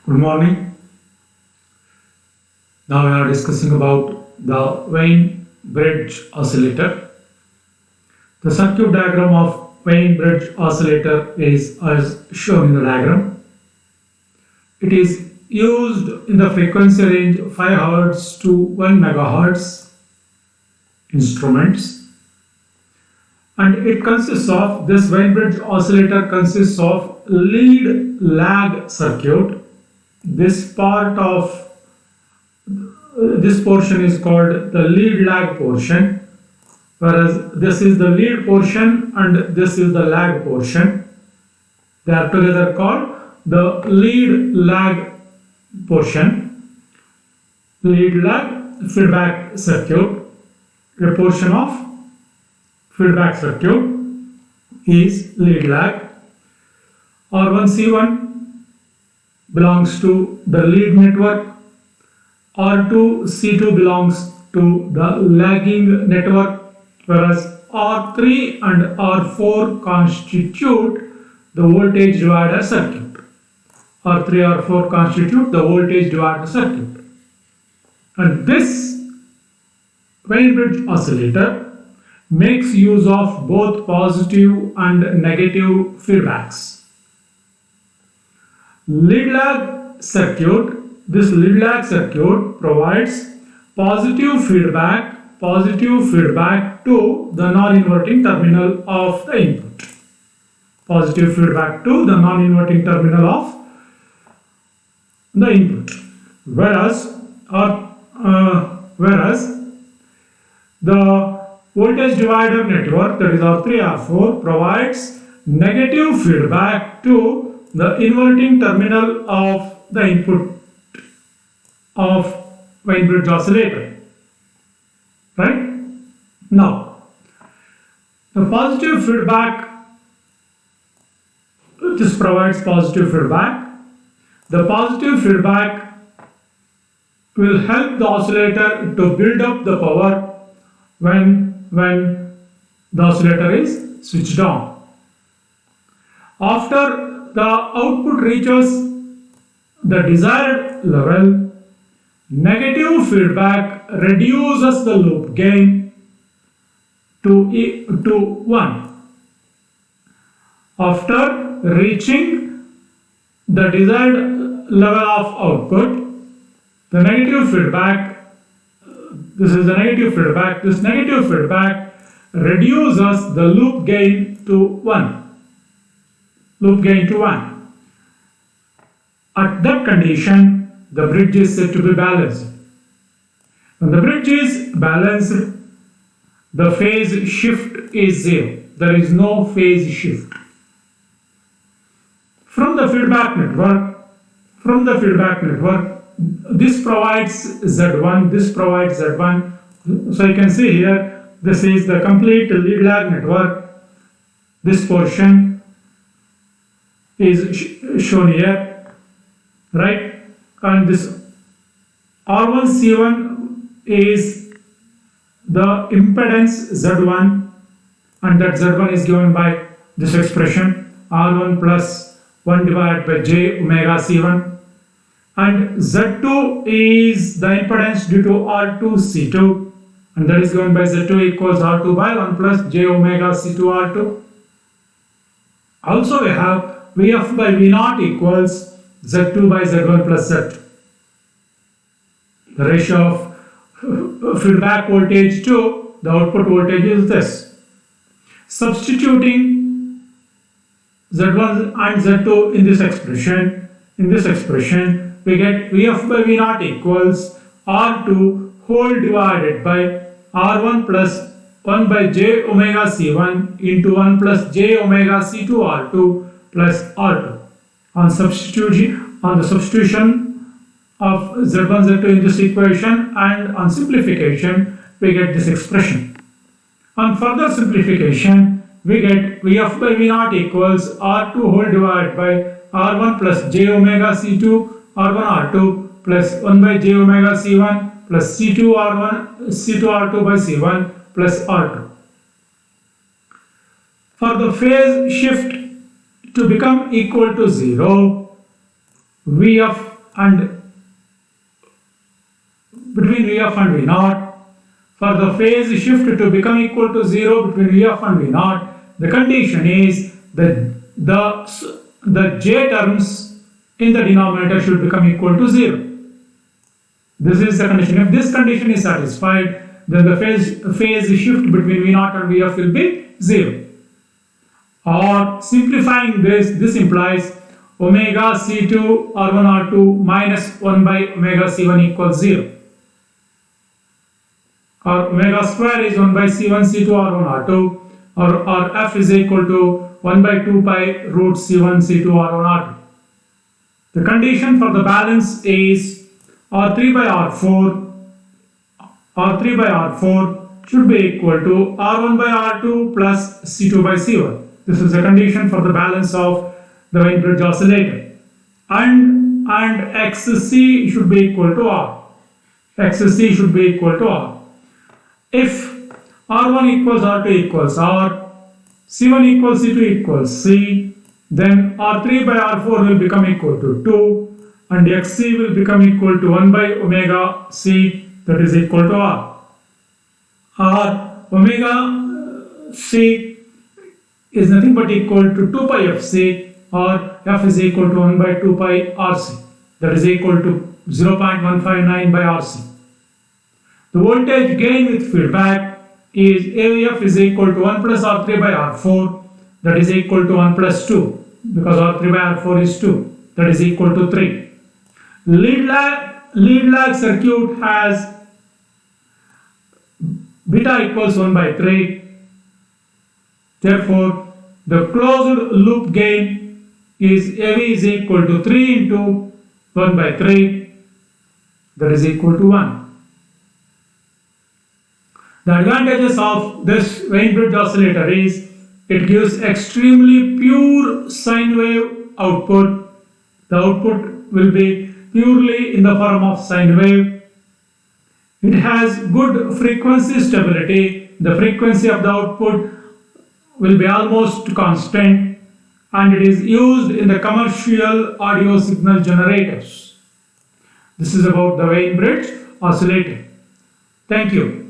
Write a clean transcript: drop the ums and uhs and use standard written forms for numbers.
Good morning. Now we are discussing about the Wien-Bridge oscillator. The circuit diagram of Wien-Bridge oscillator is as shown in the diagram. It is used in the frequency range 5 Hz to 1 MHz instruments, and it consists of this Wien-Bridge oscillator consists of lead lag circuit. This portion is called the lead lag portion, whereas this is the lead portion and this is the lag portion. They are together called the lead lag portion. Lead lag feedback circuit. A portion of feedback circuit is lead lag. R1C1 belongs to the lead network. R2C2 belongs to the lagging network, whereas R3 and R4 constitute the voltage divider circuit. R3, R4 constitute the voltage divider circuit. And this Wien-Bridge oscillator makes use of both positive and negative feedbacks. Lead lag circuit. This lead lag circuit provides positive feedback to the non-inverting terminal of the input. Positive feedback to the non-inverting terminal of the input. Whereas the voltage divider network, that is R3, R4, provides negative feedback to the inverting terminal of the input of Wien-Bridge oscillator. Right? Now, the positive feedback, this provides positive feedback. The positive feedback will help the oscillator to build up the power when the oscillator is switched on. After the output reaches the desired level, negative feedback reduces the loop gain to 1. After reaching the desired level of output, the negative feedback, this negative feedback reduces the loop gain to 1. At that condition, the bridge is said to be balanced. When the bridge is balanced, the phase shift is 0. There is no phase shift. From the feedback network, this provides Z1, this provides Z1. So you can see here, this is the complete lead lag network. This portion is shown here, right? And this R1C1 is the impedance Z1, and that Z1 is given by this expression R1 plus 1 divided by j omega C1, and Z2 is the impedance due to R2C2, and that is given by Z2 equals R2 by 1 plus j omega C2 R2. Also we have Vf by V0 equals Z2 by Z1 plus Z2. The ratio of feedback voltage to the output voltage is this. Substituting Z1 and Z2 in this expression, we get Vf by V0 equals R2 whole divided by R1 plus 1 by j omega C1 into 1 plus j omega C2 R2 plus R2. On the substitution of Z1, Z2 in this equation, and on simplification, we get this expression. On further simplification, we get Vf by V0 equals R2 whole divided by R1 plus j omega C2 R1 R2 plus 1 by j omega C1 plus C2 R2 by C1 plus R2. For the phase shift to become equal to 0, Vf and between Vf and V0. For the phase shift to become equal to 0 between Vf and V0, the condition is that the j terms in the denominator should become equal to 0. This is the condition. If this condition is satisfied, then the phase shift between V0 and Vf will be 0. Or simplifying this implies omega C2 R1 R2 minus 1 by omega C1 equals 0. Or omega square is 1 by C1 C2 R1 R2, or F is equal to 1 by 2 pi root C1 C2 R1 R2. The condition for the balance is R3 by R4 should be equal to R1 by R2 plus C2 by C1. This is the condition for the balance of the Weinberg oscillator. And XC should be equal to R. XC should be equal to R. If R1 equals R2 equals R, C1 equals C2 equals C, then R3 by R4 will become equal to 2 and XC will become equal to 1 by omega C, that is equal to R. Or omega C is nothing but equal to 2 pi Fc, or F is equal to 1 by 2 pi Rc, that is equal to 0.159 by Rc. The voltage gain with feedback is AVF is equal to 1 plus R3 by R4, that is equal to 1 plus 2, because R3 by R4 is 2, that is equal to 3. Lead lag circuit has beta equals 1 by 3. Therefore, the closed loop gain is AV is equal to 3 into 1 by 3, that is equal to 1. The advantages of this Weinberg oscillator is it gives extremely pure sine wave output. The output will be purely in the form of sine wave. It has good frequency stability. The frequency of the output will be almost constant, and it is used in the commercial audio signal generators. This is about the Weinberg oscillator. Thank you.